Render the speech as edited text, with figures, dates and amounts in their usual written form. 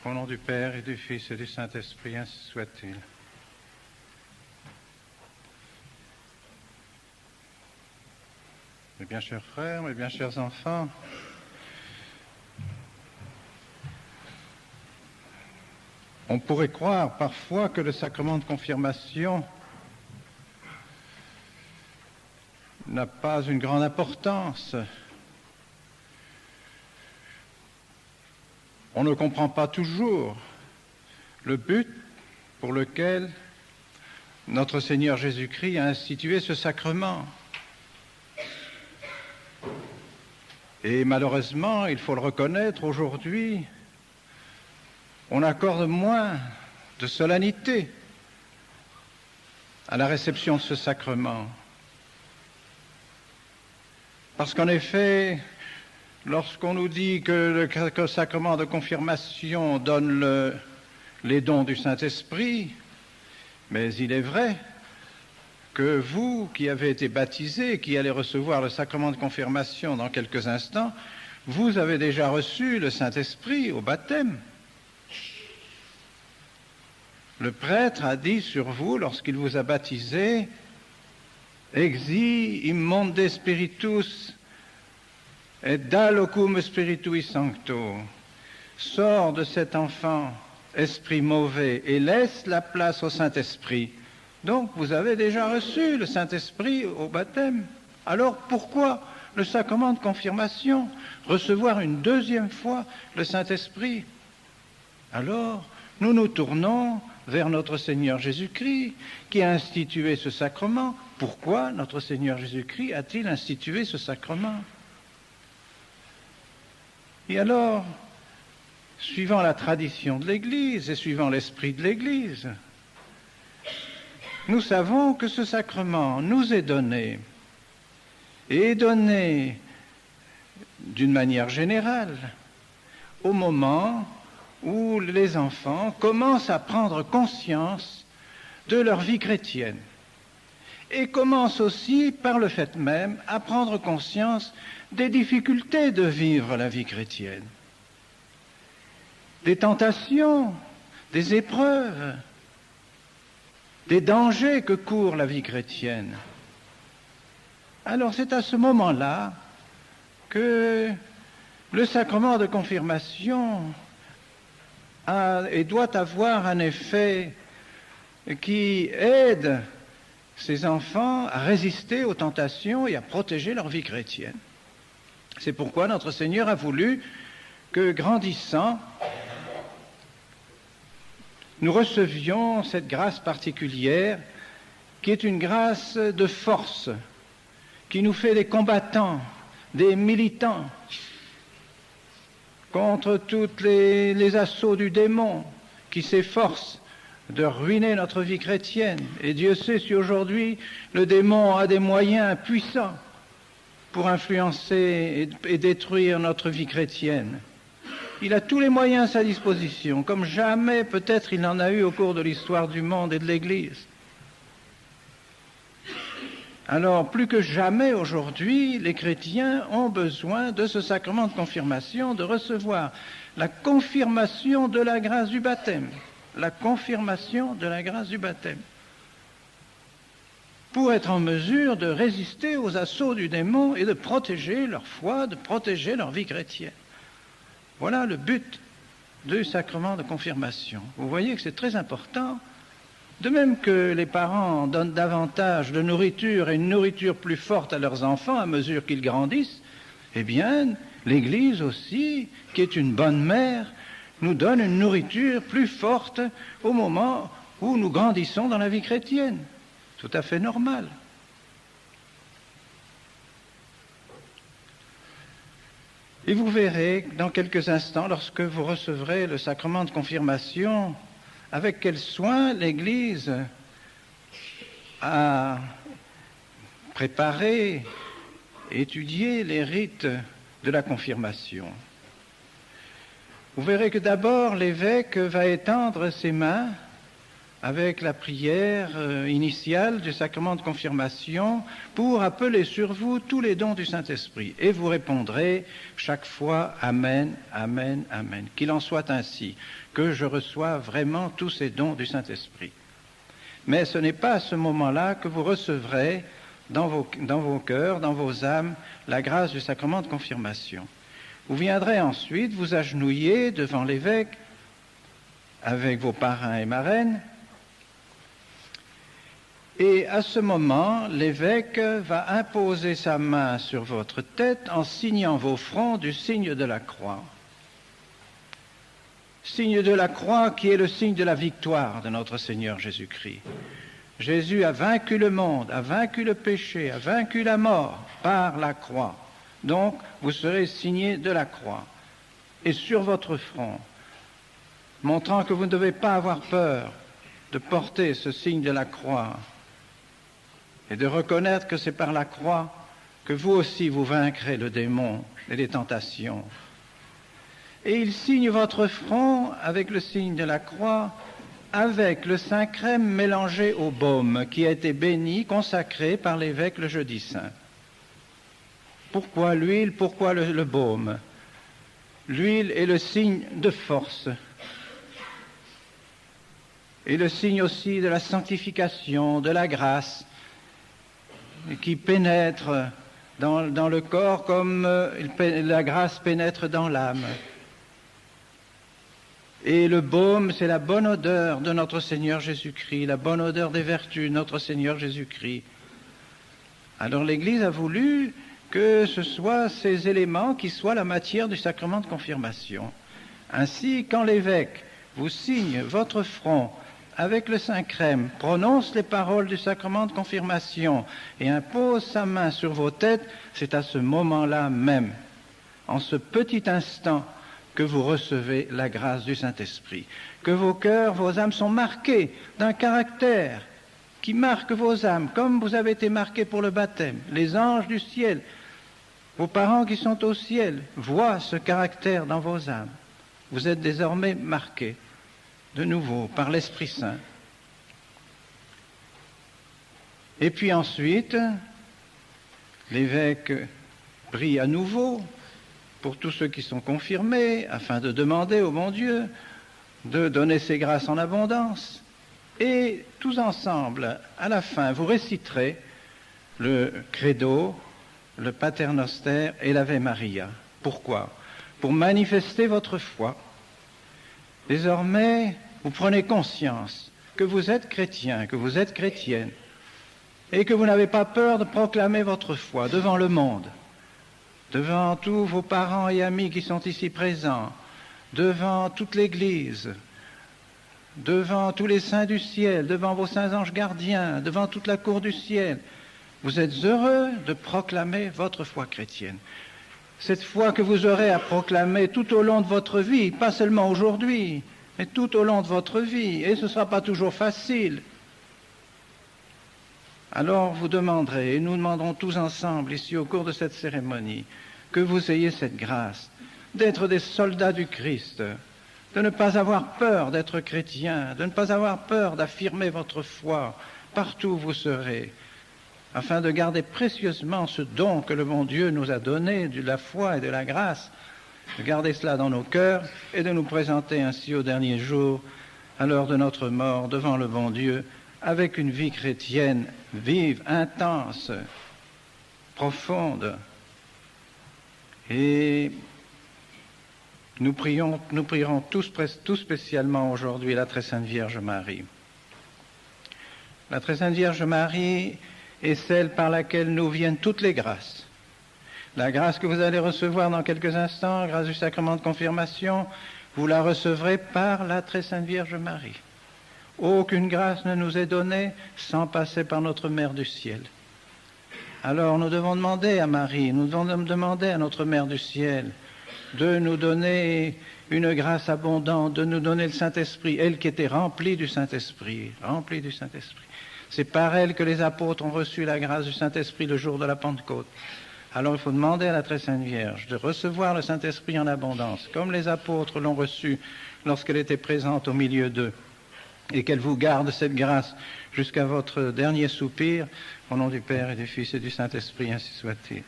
Au nom du Père et du Fils et du Saint-Esprit, ainsi soit-il. Mes bien chers frères, mes bien chers enfants, on pourrait croire parfois que le sacrement de confirmation n'a pas une grande importance. On ne comprend pas toujours le but pour lequel notre Seigneur Jésus-Christ a institué ce sacrement. Et malheureusement, il faut le reconnaître, aujourd'hui, on accorde moins de solennité à la réception de ce sacrement. Parce qu'en effet, lorsqu'on nous dit que le sacrement de confirmation donne les dons du Saint-Esprit, mais il est vrai que vous qui avez été baptisés, qui allez recevoir le sacrement de confirmation dans quelques instants, vous avez déjà reçu le Saint-Esprit au baptême. Le prêtre a dit sur vous, lorsqu'il vous a baptisé, « Exi immonde spiritus et da locum spiritui sancto » sors de cet enfant, esprit mauvais, et laisse la place au Saint-Esprit. Donc, vous avez déjà reçu le Saint-Esprit au baptême. Alors, pourquoi le sacrement de confirmation? Recevoir une deuxième fois le Saint-Esprit? Alors, nous nous tournons vers notre Seigneur Jésus-Christ, qui a institué ce sacrement. Pourquoi notre Seigneur Jésus-Christ a-t-il institué ce sacrement? Et alors, suivant la tradition de l'Église et suivant l'esprit de l'Église, nous savons que ce sacrement nous est donné, et est donné d'une manière générale au moment où les enfants commencent à prendre conscience de leur vie chrétienne et commencent aussi, par le fait même, à prendre conscience des difficultés de vivre la vie chrétienne, des tentations, des épreuves, des dangers que court la vie chrétienne. Alors c'est à ce moment-là que le sacrement de confirmation et doit avoir un effet qui aide ces enfants à résister aux tentations et à protéger leur vie chrétienne. C'est pourquoi notre Seigneur a voulu que, grandissant, nous recevions cette grâce particulière qui est une grâce de force, qui nous fait des combattants, des militants contre tous les assauts du démon qui s'efforcent de ruiner notre vie chrétienne. Et Dieu sait si aujourd'hui le démon a des moyens puissants pour influencer et détruire notre vie chrétienne. Il a tous les moyens à sa disposition, comme jamais peut-être il n'en a eu au cours de l'histoire du monde et de l'Église. Alors, plus que jamais aujourd'hui, les chrétiens ont besoin de ce sacrement de confirmation, de recevoir la confirmation de la grâce du baptême. La confirmation de la grâce du baptême. Pour être en mesure de résister aux assauts du démon et de protéger leur foi, de protéger leur vie chrétienne. Voilà le but du sacrement de confirmation. Vous voyez que c'est très important. De même que les parents donnent davantage de nourriture et une nourriture plus forte à leurs enfants à mesure qu'ils grandissent, eh bien, l'Église aussi, qui est une bonne mère, nous donne une nourriture plus forte au moment où nous grandissons dans la vie chrétienne. Tout à fait normal. Et vous verrez dans quelques instants, lorsque vous recevrez le sacrement de confirmation, avec quel soin l'Église a préparé, étudié les rites de la confirmation. Vous verrez que d'abord l'évêque va étendre ses mains avec la prière initiale du sacrement de confirmation pour appeler sur vous tous les dons du Saint-Esprit. Et vous répondrez chaque fois « Amen, Amen, Amen ». Qu'il en soit ainsi, que je reçois vraiment tous ces dons du Saint-Esprit. Mais ce n'est pas à ce moment-là que vous recevrez dans vos cœurs, dans vos âmes, la grâce du sacrement de confirmation. Vous viendrez ensuite vous agenouiller devant l'évêque avec vos parrains et marraines. Et à ce moment, l'évêque va imposer sa main sur votre tête en signant vos fronts du signe de la croix. Signe de la croix qui est le signe de la victoire de notre Seigneur Jésus-Christ. Jésus a vaincu le monde, a vaincu le péché, a vaincu la mort par la croix. Donc, vous serez signé de la croix. Et sur votre front, montrant que vous ne devez pas avoir peur de porter ce signe de la croix et de reconnaître que c'est par la croix que vous aussi vous vaincrez le démon et les tentations. Et il signe votre front avec le signe de la croix, avec le Saint-Crème mélangé au baume qui a été béni, consacré par l'évêque le jeudi saint. Pourquoi l'huile? Pourquoi le baume? L'huile est le signe de force et le signe aussi de la sanctification, de la grâce qui pénètre dans le corps comme la grâce pénètre dans l'âme. Et le baume, c'est la bonne odeur de notre Seigneur Jésus-Christ, la bonne odeur des vertus de notre Seigneur Jésus-Christ. Alors l'Église a voulu que ce soit ces éléments qui soient la matière du sacrement de confirmation. Ainsi, quand l'évêque vous signe votre front avec le Saint-Crème, prononce les paroles du sacrement de confirmation et impose sa main sur vos têtes, c'est à ce moment-là même, en ce petit instant, que vous recevez la grâce du Saint-Esprit, que vos cœurs, vos âmes sont marqués d'un caractère qui marque vos âmes, comme vous avez été marqués pour le baptême. Les anges du ciel, vos parents qui sont au ciel, voient ce caractère dans vos âmes. Vous êtes désormais marqués de nouveau par l'Esprit Saint. Et puis ensuite, l'évêque prie à nouveau pour tous ceux qui sont confirmés, afin de demander au bon Dieu de donner ses grâces en abondance. Et tous ensemble, à la fin, vous réciterez le Credo, le Pater Noster et l'Ave Maria. Pourquoi? Pour manifester votre foi. Désormais, vous prenez conscience que vous êtes chrétien, que vous êtes chrétienne, et que vous n'avez pas peur de proclamer votre foi devant le monde, devant tous vos parents et amis qui sont ici présents, devant toute l'Église, devant tous les saints du ciel, devant vos saints anges gardiens, devant toute la cour du ciel. Vous êtes heureux de proclamer votre foi chrétienne. Cette foi que vous aurez à proclamer tout au long de votre vie, pas seulement aujourd'hui, mais tout au long de votre vie, et ce ne sera pas toujours facile. Alors vous demanderez, et nous demanderons tous ensemble ici au cours de cette cérémonie, que vous ayez cette grâce d'être des soldats du Christ, de ne pas avoir peur d'être chrétien, de ne pas avoir peur d'affirmer votre foi partout où vous serez, afin de garder précieusement ce don que le bon Dieu nous a donné, de la foi et de la grâce, de garder cela dans nos cœurs et de nous présenter ainsi au dernier jour, à l'heure de notre mort, devant le bon Dieu, avec une vie chrétienne vive, intense, profonde. Et nous prierons tout spécialement aujourd'hui la Très Sainte Vierge Marie. La Très Sainte Vierge Marie est celle par laquelle nous viennent toutes les grâces. La grâce que vous allez recevoir dans quelques instants, grâce du sacrement de confirmation, vous la recevrez par la Très Sainte Vierge Marie. Aucune grâce ne nous est donnée sans passer par notre Mère du ciel. Alors nous devons demander à Marie, nous devons demander à notre Mère du ciel de nous donner une grâce abondante, de nous donner le Saint-Esprit, elle qui était remplie du Saint-Esprit, remplie du Saint-Esprit. C'est par elle que les apôtres ont reçu la grâce du Saint-Esprit le jour de la Pentecôte. Alors il faut demander à la Très Sainte Vierge de recevoir le Saint-Esprit en abondance, comme les apôtres l'ont reçu lorsqu'elle était présente au milieu d'eux. et qu'elle vous garde cette grâce jusqu'à votre dernier soupir, au nom du Père et du Fils et du Saint-Esprit, ainsi soit-il.